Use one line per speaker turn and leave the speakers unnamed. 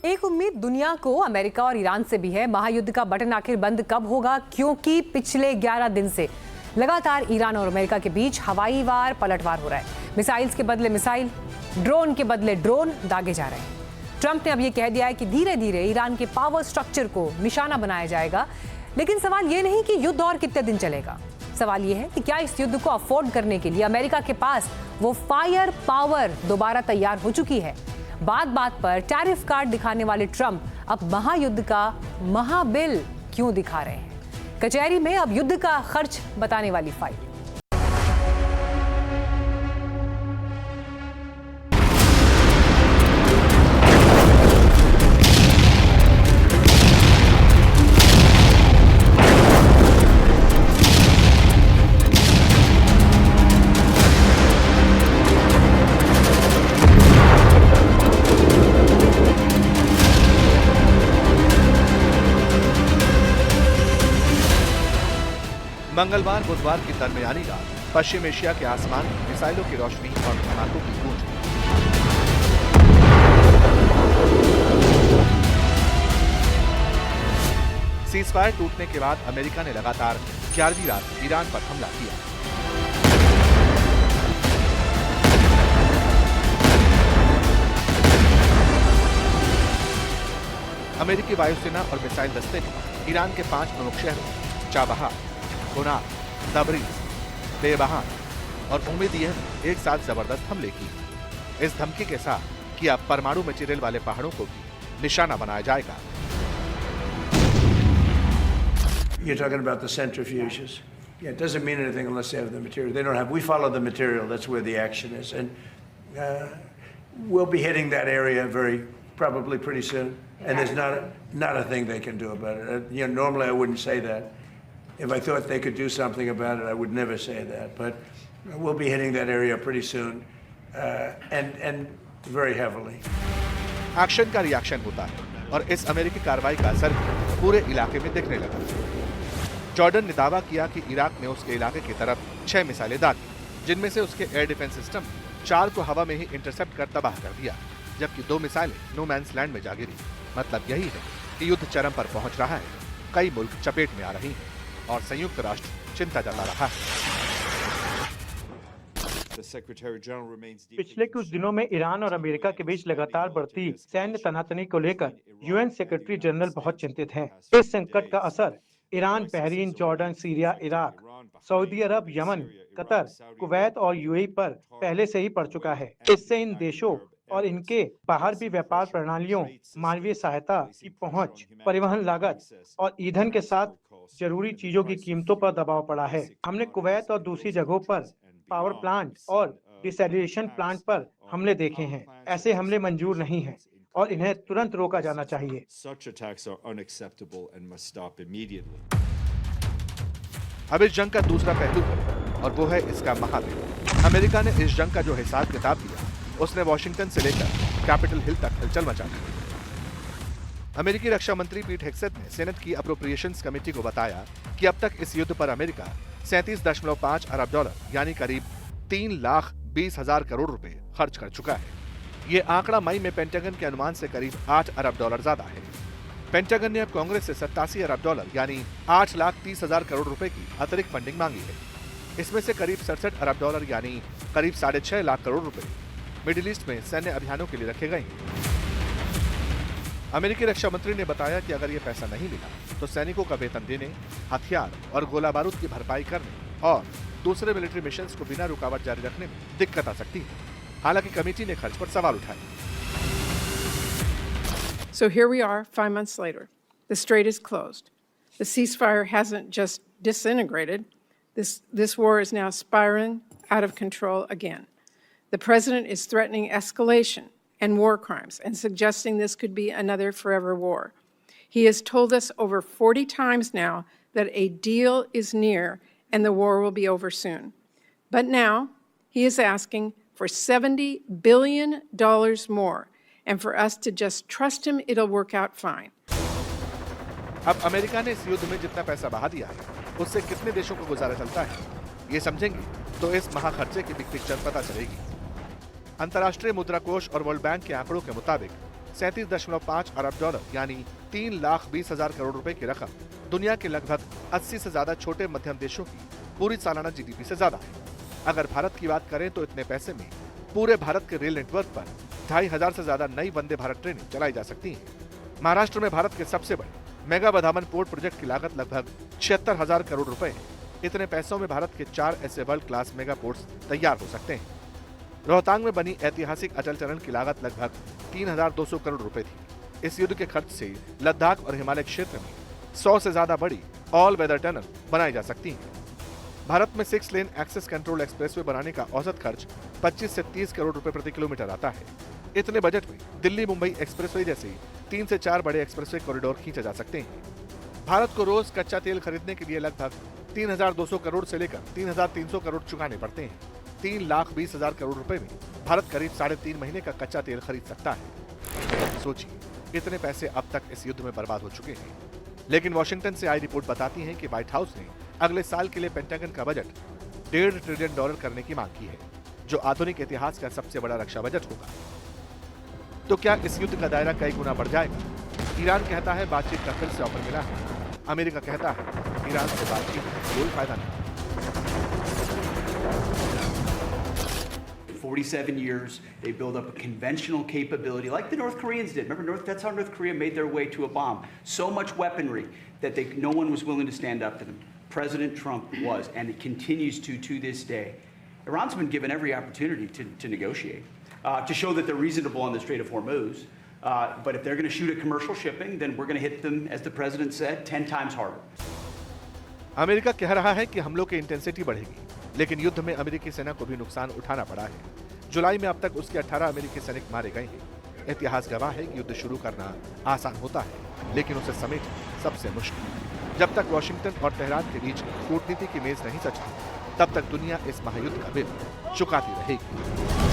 एक उम्मीद दुनिया को अमेरिका और ईरान से भी है। महायुद्ध का बटन आखिर बंद कब होगा, क्योंकि पिछले 11 दिन से लगातार ईरान और अमेरिका के बीच हवाई वार पलटवार हो रहा है। मिसाइल्स के बदले मिसाइल, ड्रोन के बदले ड्रोन दागे जा रहे हैं। ट्रंप ने अब यह कह दिया है कि धीरे धीरे ईरान के पावर स्ट्रक्चर को निशाना बनाया जाएगा। लेकिन सवाल यह नहीं कि युद्ध और कितने दिन चलेगा, सवाल यह है कि क्या इस युद्ध को अफोर्ड करने के लिए अमेरिका के पास वो फायर पावर दोबारा तैयार हो चुकी है। बात बात पर टैरिफ कार्ड दिखाने वाले ट्रंप अब महायुद्ध का महाबिल क्यों दिखा रहे हैं? कचहरी में अब युद्ध का खर्च बताने वाली फाइल।
मंगलवार बुधवार की दरमियानी रात पश्चिम एशिया के आसमान में मिसाइलों की रोशनी और धमाकों की गूंज। सीजफायर टूटने के बाद अमेरिका ने लगातार 11वीं रात ईरान पर हमला किया। अमेरिकी वायुसेना और मिसाइल दस्ते ने ईरान के 5 प्रमुख शहरों चाबहार, गुनार, तबरीज, बेबहान और उम्मीदियह एक साथ जबरदस्त हमले किए। इस धमकी के साथ कि अब परमाणु मटेरियल वाले पहाड़ों को भी निशाना बनाया जाएगा।
You're talking about the centrifuges. Yeah, it doesn't mean anything unless they have the material. They don't have. We follow the material. That's where the action is, and we'll be hitting that area probably pretty soon. And there's not a thing they can do about it. Normally I wouldn't say that. If I thought they could do something about it, I would never say that. But we'll be hitting that area pretty soon, and very heavily.
Action का reaction होता है और इस अमेरिकी कार्रवाई का असर पूरे इलाके में दिखने लगा। जॉर्डन ने दावा किया कि इराक ने उसके इलाके की तरफ 6 मिसाइलें दागी, जिनमें से उसके एयर डिफेंस सिस्टम 4 को हवा में ही इंटरसेप्ट कर तबाह कर दिया, जबकि 2 मिसाइलें नो मैंस लैंड में जा गिरी। मतलब यही है कि युद्ध चरम पर पहुंच रहा है, कई मुल्क चपेट में आ रही हैं और संयुक्त राष्ट्र चिंता जता रहा है।
पिछले कुछ दिनों में ईरान और अमेरिका के बीच लगातार बढ़ती सैन्य तनातनी को लेकर यूएन सेक्रेटरी जनरल बहुत चिंतित हैं। इस संकट का असर Iran, Bahrain, Jordan, Syria, Iraq, Saudi Arabia, Yemen, Qatar, Kuwait और यूएई पर पहले से ही पड़ चुका है। इससे इन देशों और इनके बाहर भी व्यापार प्रणालियों, मानवीय सहायता की पहुंच, परिवहन लागत और ईंधन के साथ जरूरी चीजों की कीमतों पर दबाव पड़ा है। हमने कुवैत और दूसरी जगहों पर पावर प्लांट और डिसैलिनेशन प्लांट पर हमले देखे हैं। ऐसे हमले मंजूर नहीं हैं और इन्हें तुरंत रोका जाना चाहिए।
अब इस जंग का दूसरा पहलू है और वो है इसका महाबिल। अमेरिका ने इस जंग का जो हिसाब किताब दिया, उसने वॉशिंगटन से लेकर कैपिटल हिल तक हलचल मचा दी। अमेरिकी रक्षा मंत्री पीट हेग्सेथ ने सेनेट की अप्रोप्रिएशंस कमेटी को बताया कि अब तक इस युद्ध पर अमेरिका 37.5 अरब डॉलर यानी करीब 3,20,000 करोड़ रुपए खर्च कर चुका है। ये आंकड़ा मई में पेंटागन के अनुमान से करीब 8 अरब डॉलर ज्यादा है। पेंटागन ने अब कांग्रेस से 87 अरब डॉलर यानी 8,30,000 करोड़ रुपए की अतिरिक्त फंडिंग मांगी है। इसमें से करीब 67 अरब डॉलर यानी करीब 6.5 लाख करोड़ रुपए मिडिल ईस्ट में सैन्य अभियानों के लिए रखे गए हैं। अमेरिकी रक्षा मंत्री ने बताया कि अगर ये पैसा नहीं मिला तो सैनिकों का वेतन देने, हथियार और गोला बारूद की भरपाई करने और दूसरे मिलिट्री मिशंस को बिना रुकावट जारी रखने में दिक्कत आ सकती है। हालांकि कमेटी ने खर्च पर सवाल उठाए।
So here we are 5 months later. The strait is closed. The ceasefire hasn't just disintegrated. This war is now spiraling out of control again. The president is threatening escalation and war crimes and suggesting this could be another forever war. He has told us over 40 times now that a deal is near and the war will be over soon. But now he is asking for $70 billion more and for us to just trust him it'll work out fine.
अब America ने इस युद्ध में जितना पैसा बहा दिया है, उससे कितने देशों को गुजारा चलता है, ये समझेंगे तो इस महाखर्चे की बिग पिक्चर पता चलेगी। अंतर्राष्ट्रीय मुद्रा कोष और वर्ल्ड बैंक के आंकड़ों के मुताबिक 37.5 अरब डॉलर यानी 3,20,000 करोड़ रुपए की रकम दुनिया के लगभग 80 से ज्यादा छोटे मध्यम देशों की पूरी सालाना जीडीपी से ज्यादा है। अगर भारत की बात करें तो इतने पैसे में पूरे भारत के रेल नेटवर्क पर 2,500 से ज्यादा नई वंदे भारत ट्रेनें चलाई जा सकती हैं। महाराष्ट्र में भारत के सबसे बड़े मेगा बधामन पोर्ट प्रोजेक्ट की लागत लगभग 76,000 करोड़ रुपए है। इतने पैसों में भारत के 4 ऐसे वर्ल्ड क्लास मेगा पोर्ट्स तैयार हो सकते हैं। रोहतांग में बनी ऐतिहासिक अटल टनल की लागत लगभग 3,200 करोड़ रुपए थी। इस युद्ध के खर्च से लद्दाख और हिमालय क्षेत्र में 100 से ज्यादा बड़ी ऑल वेदर टनल बनाई जा सकती है। भारत में 6 लेन एक्सेस कंट्रोल एक्सप्रेसवे बनाने का औसत खर्च 25 से 30 करोड़ रुपए प्रति किलोमीटर आता है। इतने बजट में दिल्ली मुंबई एक्सप्रेसवे जैसे 3 से 4 बड़े एक्सप्रेसवे कॉरिडोर खींचे जा सकते हैं। भारत को रोज कच्चा तेल खरीदने के लिए लगभग 3,200 करोड़ से लेकर 3,300 करोड़ चुकाने पड़ते हैं। 3,20,000 करोड़ रुपए में भारत करीब 3.5 महीने का कच्चा तेल खरीद सकता है। सोचिए, इतने पैसे अब तक इस युद्ध में बर्बाद हो चुके हैं। लेकिन वॉशिंगटन से आई रिपोर्ट बताती है कि व्हाइट हाउस ने अगले साल के लिए पेंटागन का बजट $1.5 ट्रिलियन करने की मांग की है, जो आधुनिक इतिहास का सबसे बड़ा रक्षा बजट होगा। तो क्या इस युद्ध का दायरा कई गुना बढ़ जाएगा? ईरान कहता है बातचीत का फिर से ऑफर मिला है। अमेरिका कहता है ईरान से बातचीत में कोई फायदा नहीं।
47 years, they build up a conventional capability like the North Koreans did. Remember, that's how North Korea made their way to a bomb. So much weaponry that no one was willing to stand up to them. President Trump was, and it continues to this day. Iran's been given every opportunity to negotiate, to show that they're reasonable on the Strait of Hormuz. But if they're going to shoot at commercial shipping, then we're going to hit them, as the president said, 10 times harder.
America कह रहा है कि हमलों की intensity बढ़ेगी, लेकिन युद्ध में अमेरिकी सेना को भी नुकसान उठाना पड़ा है। जुलाई में अब तक उसके 18 अमेरिकी सैनिक मारे गए हैं। इतिहास गवाह है कि युद्ध शुरू करना आसान होता है, लेकिन उसे समेटना सबसे मुश्किल। जब तक वॉशिंगटन और तेहरान के बीच कूटनीति की मेज नहीं सजती, तब तक दुनिया इस महायुद्ध का बिल चुकाती रहेगी।